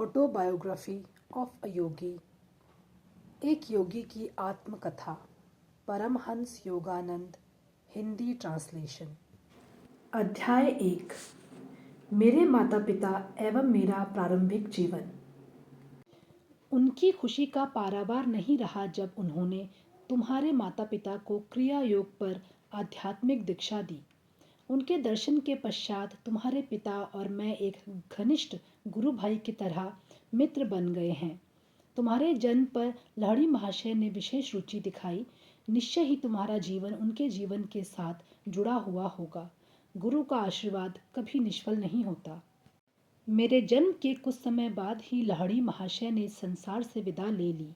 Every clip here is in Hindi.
ऑटोबायोग्राफी ऑफ अ योगी। एक योगी की आत्मकथा। परमहंस योगानंद। हिंदी ट्रांसलेशन। अध्याय 1। मेरे माता पिता एवं मेरा प्रारंभिक जीवन। उनकी खुशी का पारावार नहीं रहा जब उन्होंने तुम्हारे माता पिता को क्रिया योग पर आध्यात्मिक दीक्षा दी। उनके दर्शन के पश्चात तुम्हारे पिता और मैं एक घनिष्ठ गुरु भाई की तरह मित्र बन गए हैं। तुम्हारे जन्म पर लहड़ी महाशय ने विशेष रुचि दिखाई। निश्चय ही तुम्हारा जीवन उनके जीवन के साथ जुड़ा हुआ होगा। गुरु का आशीर्वाद कभी निष्फल नहीं होता। मेरे जन्म के कुछ समय बाद ही लहड़ी महाशय ने संसार से विदा ले ली।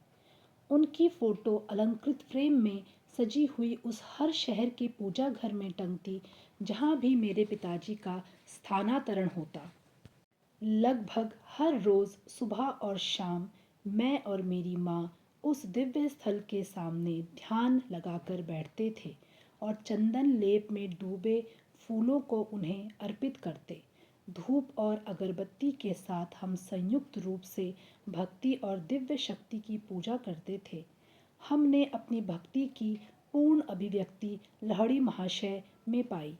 उनकी फोटो अलंकृत फ्रेम में सजी हुई उस हर शहर के पूजा घर में टंगती जहाँ भी मेरे पिताजी का स्थानांतरण होता। लगभग हर रोज सुबह और शाम मैं और मेरी माँ उस दिव्य स्थल के सामने ध्यान लगाकर बैठते थे और चंदन लेप में डूबे फूलों को उन्हें अर्पित करते। धूप और अगरबत्ती के साथ हम संयुक्त रूप से भक्ति और दिव्य शक्ति की पूजा करते थे। हमने अपनी भक्ति की पूर्ण अभिव्यक्ति लहड़ी महाशय में पाई।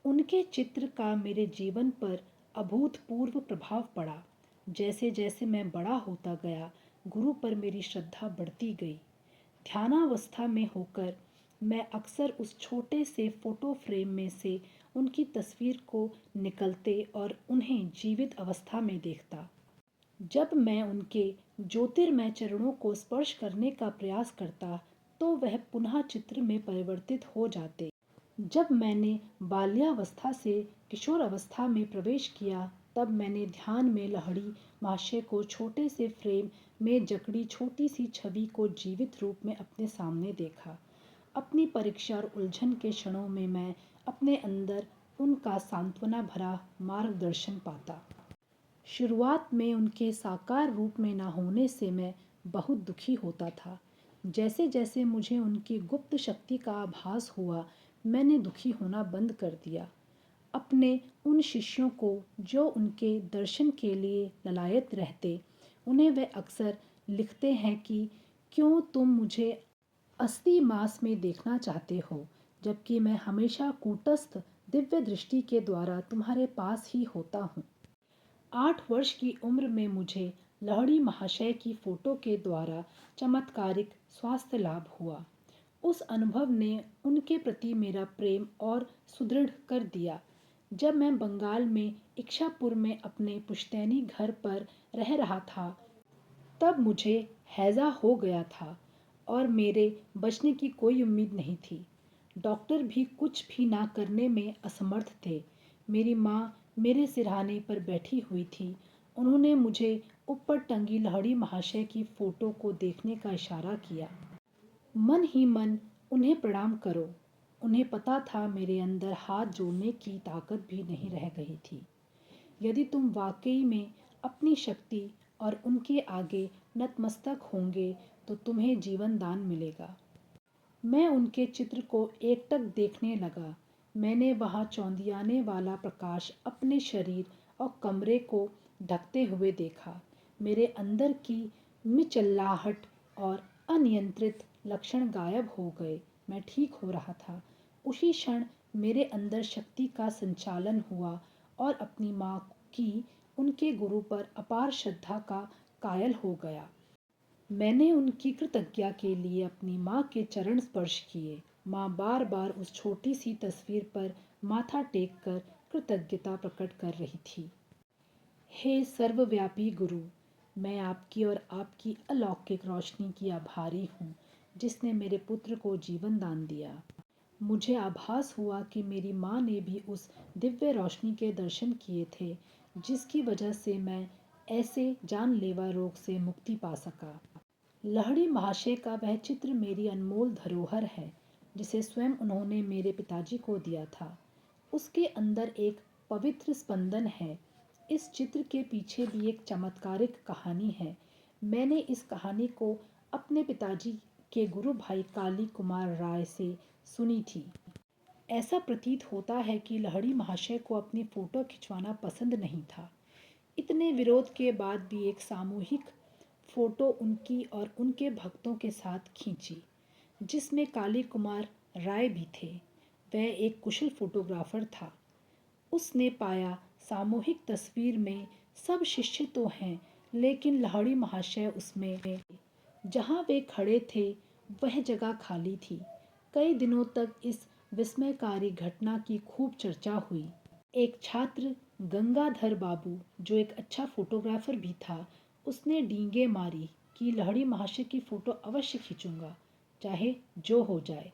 उनके चित्र का मेरे जीवन पर अभूतपूर्व प्रभाव पड़ा। जैसे जैसे मैं बड़ा होता गया, गुरु पर मेरी श्रद्धा बढ़ती गई। ध्यानावस्था में होकर मैं अक्सर उस छोटे से फोटो फ्रेम में से उनकी तस्वीर को निकलते और उन्हें जीवित अवस्था में देखता। जब मैं उनके ज्योतिर्मय चरणों को स्पर्श करने का प्रयास करता तो वह पुनः चित्र में परिवर्तित हो जाते। जब मैंने बाल्यावस्था से किशोर अवस्था में प्रवेश किया तब मैंने ध्यान में लहड़ी महाशय को छोटे से फ्रेम में जकड़ी छोटी सी छवि को जीवित रूप में अपने सामने देखा। अपनी परीक्षा और उलझन के क्षणों में मैं अपने अंदर उनका सांत्वना भरा मार्गदर्शन पाता। शुरुआत में उनके साकार रूप में न होने से मैं बहुत दुखी होता था। जैसे जैसे मुझे उनकी गुप्त शक्ति का आभास हुआ, मैंने दुखी होना बंद कर दिया। अपने उन शिष्यों को जो उनके दर्शन के लिए ललायत रहते, उन्हें वे अक्सर लिखते हैं कि क्यों तुम मुझे अस्थि मास में देखना चाहते हो, जबकि मैं हमेशा कूटस्थ दिव्य दृष्टि के द्वारा तुम्हारे पास ही होता हूँ। 8 वर्ष की उम्र में मुझे लहड़ी महाशय की फोटो के द्वारा चमत्कारिक स्वास्थ्य लाभ हुआ। उस अनुभव ने उनके प्रति मेरा प्रेम और सुदृढ़ कर दिया। जब मैं बंगाल में इच्छापुर में अपने पुश्तैनी घर पर रह रहा था तब मुझे हैजा हो गया था और मेरे बचने की कोई उम्मीद नहीं थी। डॉक्टर भी कुछ भी ना करने में असमर्थ थे। मेरी माँ मेरे सिरहाने पर बैठी हुई थी। उन्होंने मुझे ऊपर टंगी लहड़ी महाशय की फोटो को देखने का इशारा किया। मन ही मन उन्हें प्रणाम करो। उन्हें पता था मेरे अंदर हाथ जोड़ने की ताकत भी नहीं रह गई थी। यदि तुम वाकई में अपनी शक्ति और उनके आगे नतमस्तक होंगे तो तुम्हें जीवन दान मिलेगा। मैं उनके चित्र को एकटक देखने लगा। मैंने वहाँ चौंधियाने वाला प्रकाश अपने शरीर और कमरे को ढकते हुए देखा। मेरे अंदर की मिचल्लाहट और अनियंत्रित लक्षण गायब हो गए। मैं ठीक हो रहा था। उसी क्षण मेरे अंदर शक्ति का संचालन हुआ और अपनी माँ की उनके गुरु पर अपार श्रद्धा का कायल हो गया। मैंने उनकी कृतज्ञता के लिए अपनी माँ के चरण स्पर्श किए। माँ बार बार उस छोटी सी तस्वीर पर माथा टेक कर कृतज्ञता प्रकट कर रही थी। हे सर्वव्यापी गुरु, मैं आपकी और आपकी अलौकिक रोशनी की आभारी हूँ जिसने मेरे पुत्र को जीवन दान दिया। मुझे आभास हुआ कि मेरी माँ ने भी उस दिव्य रोशनी के दर्शन किए थे जिसकी वजह से मैं ऐसे जानलेवा रोग से मुक्ति पा सका। लहड़ी महाशय का वह चित्र मेरी अनमोल धरोहर है जिसे स्वयं उन्होंने मेरे पिताजी को दिया था। उसके अंदर एक पवित्र स्पंदन है। इस चित्र के पीछे भी एक चमत्कारिक कहानी है। मैंने इस कहानी को अपने पिताजी के गुरु भाई काली कुमार राय से सुनी थी। ऐसा प्रतीत होता है कि लहड़ी महाशय को अपनी फोटो खिंचवाना पसंद नहीं था। इतने विरोध के बाद भी एक सामूहिक फोटो उनकी और उनके भक्तों के साथ खींची, जिसमें काली कुमार राय भी थे। वह एक कुशल फोटोग्राफर था। उसने पाया सामूहिक तस्वीर में सब शिष्य तो हैं, लेकिन लाहिड़ी महाशय उसमें। जहाँ वे खड़े थे वह जगह खाली थी। कई दिनों तक इस विस्मयकारी घटना की खूब चर्चा हुई। एक छात्र गंगाधर बाबू, जो एक अच्छा फोटोग्राफर भी था, उसने डींगे मारी कि लाहिड़ी महाशय की फोटो अवश्य खींचूंगा, चाहे जो हो जाए।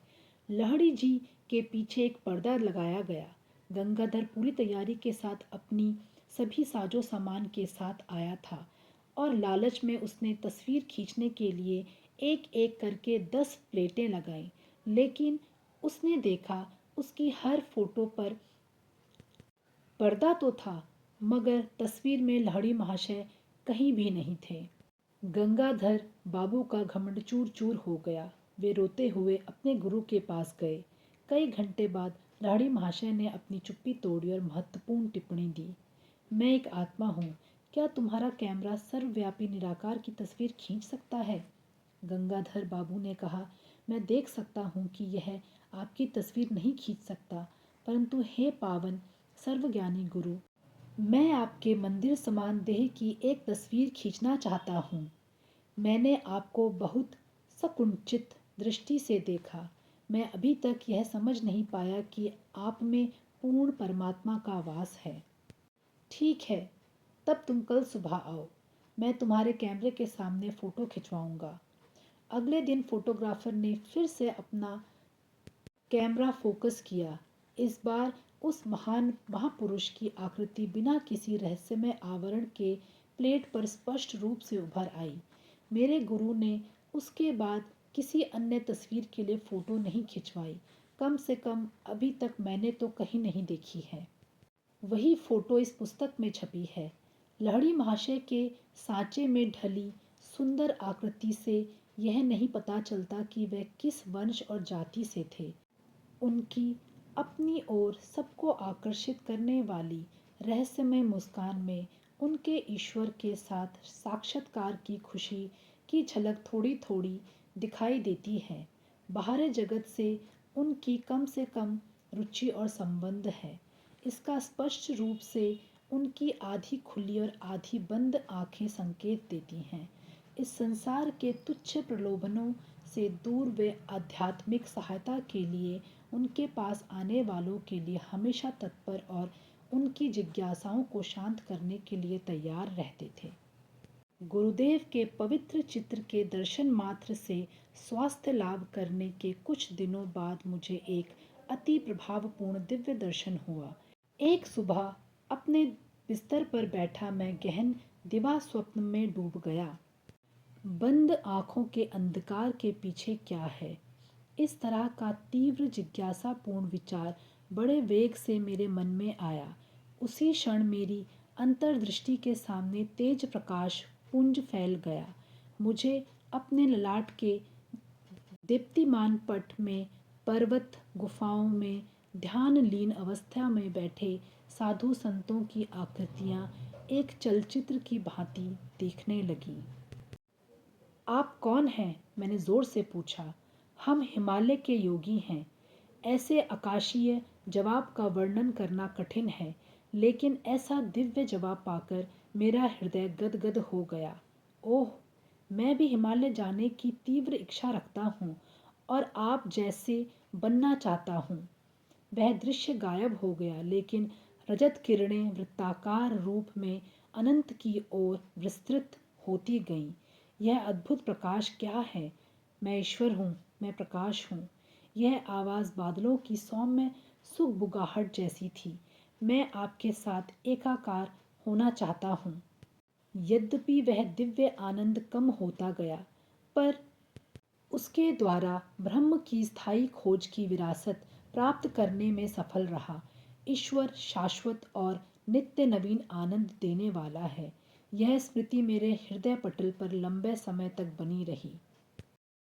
लाहिड़ी जी के पीछे एक पर्दा लगाया गया। गंगाधर पूरी तैयारी के साथ अपनी सभी साजो सामान के साथ आया था और लालच में उसने तस्वीर खींचने के लिए एक एक करके 10 प्लेटें लगाईं, लेकिन उसने देखा उसकी हर फोटो पर पर्दा तो था, मगर तस्वीर में लाहिड़ी महाशय कहीं भी नहीं थे। गंगाधर बाबू का घमंड चूर चूर हो गया। वे रोते हुए अपने गुरु के पास गए। कई घंटे बाद लाहिड़ी महाशय ने अपनी चुप्पी तोड़ी और महत्वपूर्ण टिप्पणी दी। मैं एक आत्मा हूँ, क्या तुम्हारा कैमरा सर्वव्यापी निराकार की तस्वीर खींच सकता है? गंगाधर बाबू ने कहा, मैं देख सकता हूँ कि यह आपकी तस्वीर नहीं खींच सकता, परंतु हे पावन सर्वज्ञानी गुरु, मैं आपके मंदिर समान देह की एक तस्वीर खींचना चाहता हूँ। मैंने आपको बहुत सकुंचित दृष्टि से देखा। मैं अभी तक यह समझ नहीं पाया कि आप में पूर्ण परमात्मा का वास है। ठीक है, तब तुम कल सुबह आओ। मैं तुम्हारे कैमरे के सामने फ़ोटो खिंचवाऊंगा। अगले दिन फोटोग्राफर ने फिर से अपना कैमरा फोकस किया। इस बार उस महान महापुरुष की आकृति बिना किसी रहस्यमय आवरण के प्लेट पर स्पष्ट रूप से उभर आई। मेरे गुरु ने उसके बाद किसी अन्य तस्वीर के लिए फ़ोटो नहीं खिंचवाई। कम से कम अभी तक मैंने तो कहीं नहीं देखी है। वही फ़ोटो इस पुस्तक में छपी है। लाहिड़ी महाशय के सांचे में ढली सुंदर आकृति से यह नहीं पता चलता कि वह किस वंश और जाति से थे। उनकी अपनी ओर सबको आकर्षित करने वाली रहस्यमय मुस्कान में उनके ईश्वर के साथ साक्षात्कार की खुशी की झलक थोड़ी थोड़ी दिखाई देती है। बाहरी जगत से उनकी कम से कम रुचि और संबंध है। इसका स्पष्ट रूप से उनकी आधी खुली और आधी बंद आंखें संकेत देती हैं। इस संसार के तुच्छ प्रलोभनों से दूर वे आध्यात्मिक सहायता के लिए उनके पास आने वालों के लिए हमेशा तत्पर और उनकी जिज्ञासाओं को शांत करने के लिए तैयार रहते थे। गुरुदेव के पवित्र चित्र के दर्शन मात्र से स्वास्थ्य लाभ करने के कुछ दिनों बाद मुझे एक अति प्रभावपूर्ण दिव्य दर्शन हुआ। एक सुबह अपने बिस्तर पर बैठा मैं गहन दिवा स्वप्न में डूब गया। बंद आंखों के अंधकार के पीछे क्या है, इस तरह का तीव्र जिज्ञासापूर्ण विचार बड़े वेग से मेरे मन में आया। उसी क्षण मेरी अंतर्दृष्टि के सामने तेज प्रकाश पुंज फैल गया। मुझे अपने ललाट के दीप्तिमान पट में पर्वत गुफाओं में ध्यान लीन अवस्था में बैठे साधु संतों की आकृतियां एक चलचित्र की भांति दिखने लगी। आप कौन हैं? मैंने जोर से पूछा। हम हिमालय के योगी हैं। ऐसे आकाशीय जवाब का वर्णन करना कठिन है, लेकिन ऐसा दिव्य जवाब पाकर मेरा हृदय गदगद हो गया। ओह, मैं भी हिमालय जाने की तीव्र इच्छा रखता हूँ और आप जैसे बनना चाहता हूँ। वह दृश्य गायब हो गया, लेकिन रजत किरणें वृत्ताकार रूप में अनंत की ओर विस्तृत होती गईं। यह अद्भुत प्रकाश क्या है? मैं ईश्वर हूँ, मैं प्रकाश हूँ। यह आवाज़ बादलों की सौम्य सुगबुगाहट जैसी थी। मैं आपके साथ एकाकार होना चाहता हूँ। यद्यपि वह दिव्य आनंद कम होता गया, पर उसके द्वारा ब्रह्म की स्थायी खोज की विरासत प्राप्त करने में सफल रहा। ईश्वर शाश्वत और नित्य नवीन आनंद देने वाला है। यह स्मृति मेरे हृदय पटल पर लंबे समय तक बनी रही।